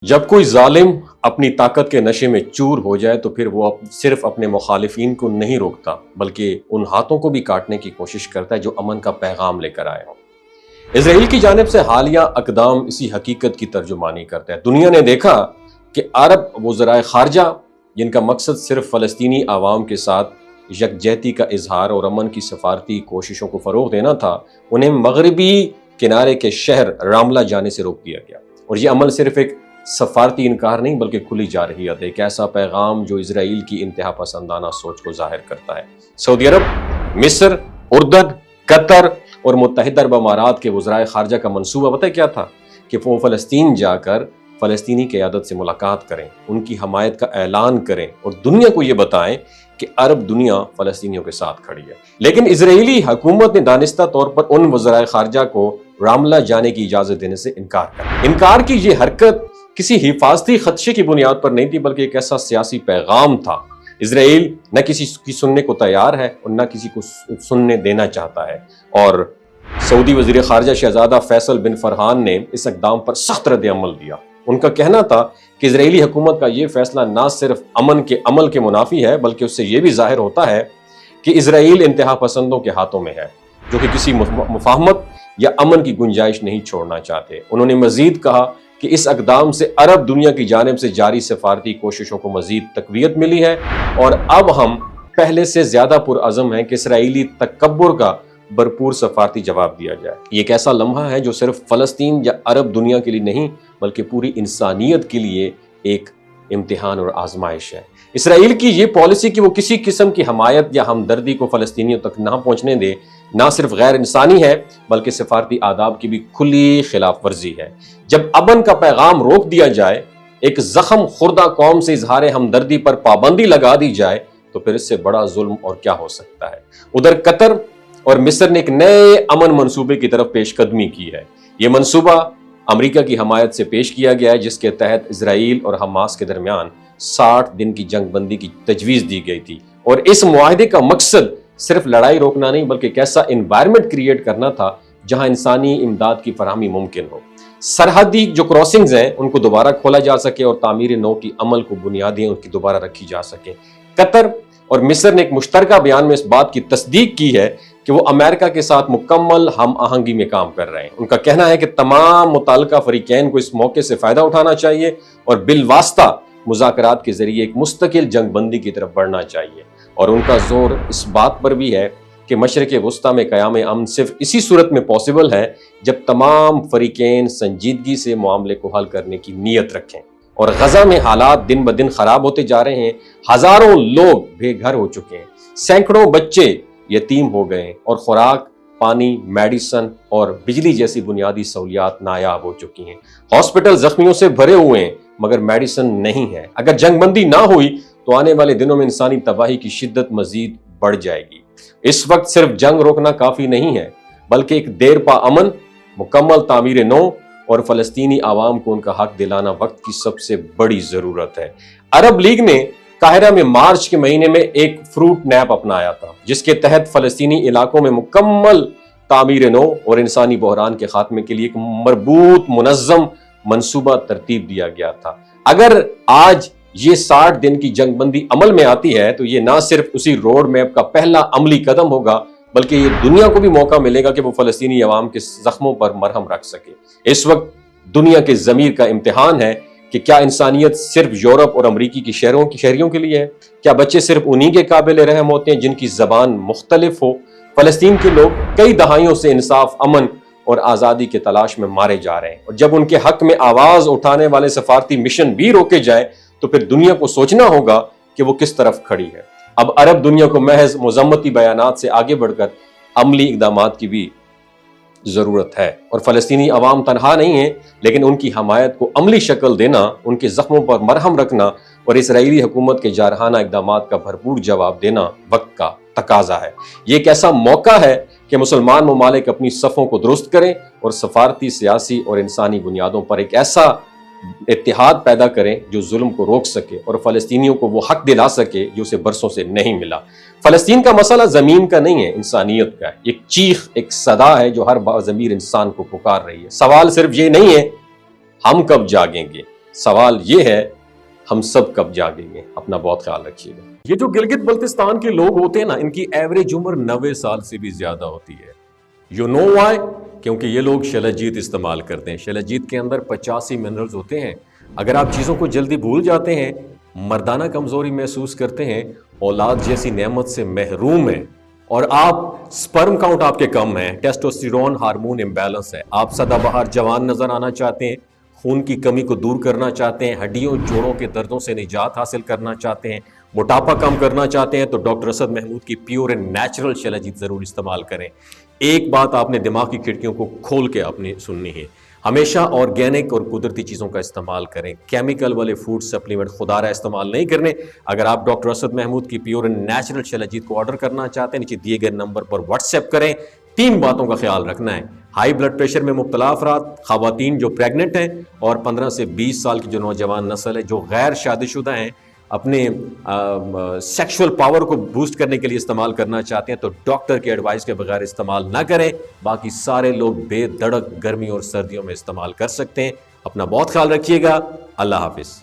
جب کوئی ظالم اپنی طاقت کے نشے میں چور ہو جائے تو پھر وہ صرف اپنے مخالفین کو نہیں روکتا بلکہ ان ہاتھوں کو بھی کاٹنے کی کوشش کرتا ہے جو امن کا پیغام لے کر آئے ہوں۔ اسرائیل کی جانب سے حالیہ اقدام اسی حقیقت کی ترجمانی کرتا ہے۔ دنیا نے دیکھا کہ عرب وزرائے خارجہ جن کا مقصد صرف فلسطینی عوام کے ساتھ یکجہتی کا اظہار اور امن کی سفارتی کوششوں کو فروغ دینا تھا، انہیں مغربی کنارے کے شہر راملہ جانے سے روک دیا گیا۔ اور یہ عمل صرف ایک سفارتی انکار نہیں بلکہ کھلی جارحیت ہے، ایک ایسا پیغام جو اسرائیل کی انتہا پسندانہ سوچ کو ظاہر کرتا ہے۔ سعودی عرب، مصر، اردن، قطر اور متحدہ عرب امارات کے وزرائے خارجہ کا منصوبہ پتہ کیا تھا؟ کہ وہ فلسطین جا کر فلسطینی قیادت سے ملاقات کریں، ان کی حمایت کا اعلان کریں اور دنیا کو یہ بتائیں کہ عرب دنیا فلسطینیوں کے ساتھ کھڑی ہے۔ لیکن اسرائیلی حکومت نے دانستہ طور پر ان وزرائے خارجہ کو راملہ جانے کی اجازت دینے سے انکار کر دیا۔ انکار کی یہ حرکت کسی حفاظتی خدشے کی بنیاد پر نہیں تھی بلکہ ایک ایسا سیاسی پیغام تھا۔ اسرائیل نہ کسی کی سننے کو تیار ہے اور نہ کسی کو سننے دینا چاہتا ہے، اور سعودی وزیر خارجہ شہزادہ فیصل بن فرحان نے اس اقدام پر سخت رد عمل دیا۔ ان کا کہنا تھا کہ اسرائیلی حکومت کا یہ فیصلہ نہ صرف امن کے عمل کے منافی ہے بلکہ اس سے یہ بھی ظاہر ہوتا ہے کہ اسرائیل انتہا پسندوں کے ہاتھوں میں ہے جو کہ کسی مفاہمت یا امن کی گنجائش نہیں چھوڑنا چاہتے۔ انہوں نے مزید کہا کہ اس اقدام سے عرب دنیا کی جانب سے جاری سفارتی کوششوں کو مزید تقویت ملی ہے اور اب ہم پہلے سے زیادہ پرعزم ہیں کہ اسرائیلی تکبر کا بھرپور سفارتی جواب دیا جائے۔ یہ ایک ایسا لمحہ ہے جو صرف فلسطین یا عرب دنیا کے لیے نہیں بلکہ پوری انسانیت کے لیے ایک امتحان اور آزمائش ہے۔ اسرائیل کی یہ پالیسی کہ وہ کسی قسم کی حمایت یا ہمدردی کو فلسطینیوں تک نہ پہنچنے دے نہ صرف غیر انسانی ہے بلکہ سفارتی آداب کی بھی کھلی خلاف ورزی ہے۔ جب امن کا پیغام روک دیا جائے، ایک زخم خوردہ قوم سے اظہار ہمدردی پر پابندی لگا دی جائے تو پھر اس سے بڑا ظلم اور کیا ہو سکتا ہے۔ ادھر قطر اور مصر نے ایک نئے امن منصوبے کی طرف پیش قدمی کی ہے۔ یہ منصوبہ امریکہ کی حمایت سے پیش کیا گیا ہے جس کے تحت اسرائیل اور حماس کے درمیان 60 دن کی جنگ بندی کی تجویز دی گئی تھی، اور اس معاہدے کا مقصد صرف لڑائی روکنا نہیں بلکہ ایک ایسا انوائرمنٹ کریٹ کرنا تھا جہاں انسانی امداد کی فراہمی ممکن ہو، سرحدی جو کراسنگز ہیں ان کو دوبارہ کھولا جا سکے اور تعمیر نو کی عمل کو بنیادیں ان کی دوبارہ رکھی جا سکیں۔ قطر اور مصر نے ایک مشترکہ بیان میں اس بات کی تصدیق کی ہے کہ وہ امریکہ کے ساتھ مکمل ہم آہنگی میں کام کر رہے ہیں۔ ان کا کہنا ہے کہ تمام متعلقہ فریقین کو اس موقع سے فائدہ اٹھانا چاہیے اور بالواسطہ مذاکرات کے ذریعے ایک مستقل جنگ بندی کی طرف بڑھنا چاہیے، اور ان کا زور اس بات پر بھی ہے کہ مشرق وسطیٰ میں قیام امن صرف اسی صورت میں پاسبل ہے جب تمام فریقین سنجیدگی سے معاملے کو حل کرنے کی نیت رکھیں۔ اور غزہ میں حالات دن بدن خراب ہوتے جا رہے ہیں، ہزاروں لوگ بے گھر ہو چکے ہیں، سینکڑوں بچے یتیم ہو گئے ہیں اور خوراک، پانی، میڈیسن اور بجلی جیسی بنیادی سہولیات نایاب ہو چکی ہیں۔ ہاسپٹل زخمیوں سے بھرے ہوئے ہیں مگر میڈیسن نہیں ہے۔ اگر جنگ بندی نہ ہوئی تو آنے والے دنوں میں انسانی تباہی کی شدت مزید بڑھ جائے گی۔ اس وقت صرف جنگ روکنا کافی نہیں ہے بلکہ ایک دیر پا امن، مکمل تعمیر نو اور فلسطینی عوام کو ان کا حق دلانا وقت کی سب سے بڑی ضرورت ہے۔ عرب لیگ نے قاہرہ میں مارچ کے مہینے میں ایک فروٹ نیپ اپنایا تھا جس کے تحت فلسطینی علاقوں میں مکمل تعمیر نو اور انسانی بحران کے خاتمے کے لیے ایک مربوط منظم منصوبہ ترتیب دیا گیا تھا۔ اگر آج یہ 60 دن کی جنگ بندی عمل میں آتی ہے تو یہ نہ صرف اسی روڈ میپ کا پہلا عملی قدم ہوگا بلکہ یہ دنیا کو بھی موقع ملے گا کہ وہ فلسطینی عوام کے زخموں پر مرہم رکھ سکے۔ اس وقت دنیا کے ضمیر کا امتحان ہے کہ کیا انسانیت صرف یورپ اور امریکی کی شہریوں کے لیے ہے؟ کیا بچے صرف انہی کے قابل رحم ہوتے ہیں جن کی زبان مختلف ہو؟ فلسطین کے لوگ کئی دہائیوں سے انصاف، امن اور آزادی کے تلاش میں مارے جا رہے ہیں، اور جب ان کے حق میں آواز اٹھانے والے سفارتی مشن بھی روکے جائیں تو پھر دنیا کو سوچنا ہوگا کہ وہ کس طرف کھڑی ہے۔ اب عرب دنیا کو محض مذمتی بیانات سے آگے بڑھ کر عملی اقدامات کی بھی ضرورت ہے، اور فلسطینی عوام تنہا نہیں ہیں لیکن ان کی حمایت کو عملی شکل دینا، ان کے زخموں پر مرہم رکھنا اور اسرائیلی حکومت کے جارحانہ اقدامات کا بھرپور جواب دینا وقت کا تقاضا ہے۔ یہ ایک ایسا موقع ہے کہ مسلمان ممالک اپنی صفوں کو درست کریں اور سفارتی، سیاسی اور انسانی بنیادوں پر ایک ایسا اتحاد پیدا کریں جو ظلم کو روک سکے اور فلسطینیوں کو وہ حق دلا سکے جو اسے برسوں سے نہیں ملا۔ فلسطین کا مسئلہ زمین کا نہیں ہے، انسانیت کا ہے۔ ایک چیخ، ایک صدا ہے جو ہر باضمیر انسان کو پکار رہی ہے۔ سوال صرف یہ نہیں ہے ہم کب جاگیں گے، سوال یہ ہے ہم سب کب جاگیں گے؟ اپنا بہت خیال رکھیے گا۔ یہ جو گلگت بلتستان کے لوگ ہوتے ہیں نا، ان کی ایوریج عمر 90 سال سے بھی زیادہ ہوتی ہے۔ You know why? کیونکہ یہ لوگ شلجیت استعمال کرتے ہیں۔ شلجیت کے اندر 85 منرلز ہوتے ہیں۔ اگر آپ چیزوں کو جلدی بھول جاتے ہیں، مردانہ کمزوری محسوس کرتے ہیں، اولاد جیسی نعمت سے محروم ہیں، اور آپ سپرم کاؤنٹ آپ کے کم ہیں، ٹیسٹوسٹیرون ہارمون امبیلنس ہے، آپ سدا بہار جوان نظر آنا چاہتے ہیں، خون کی کمی کو دور کرنا چاہتے ہیں، ہڈیوں جوڑوں کے دردوں سے نجات حاصل کرنا چاہتے ہیں، موٹاپا کم کرنا چاہتے ہیں، تو ڈاکٹر اسد محمود کی پیور اینڈ نیچرل شلجیت ضرور استعمال کریں۔ ایک بات آپ نے دماغ کی کھڑکیوں کو کھول کے اپنی سننی ہے، ہمیشہ آرگینک اور قدرتی چیزوں کا استعمال کریں، کیمیکل والے فوڈ سپلیمنٹ خدا رہا استعمال نہیں کرنے۔ اگر آپ ڈاکٹر اسد محمود کی پیور اینڈ نیچرل شلجیت کو آرڈر کرنا چاہتے ہیں، نیچے دیے گئے نمبر پر واٹس ایپ کریں۔ 3 باتوں کا خیال رکھنا ہے: ہائی بلڈ پریشر میں مبتلا افراد، خواتین جو پریگننٹ ہیں، اور 15 سے 20 سال کی جو نوجوان نسل ہے جو غیر شادی شدہ ہیں، اپنے سیکشول پاور کو بوسٹ کرنے کے لیے استعمال کرنا چاہتے ہیں، تو ڈاکٹر کے ایڈوائس کے بغیر استعمال نہ کریں۔ باقی سارے لوگ بے دھڑک گرمی اور سردیوں میں استعمال کر سکتے ہیں۔ اپنا بہت خیال رکھیے گا۔ اللہ حافظ۔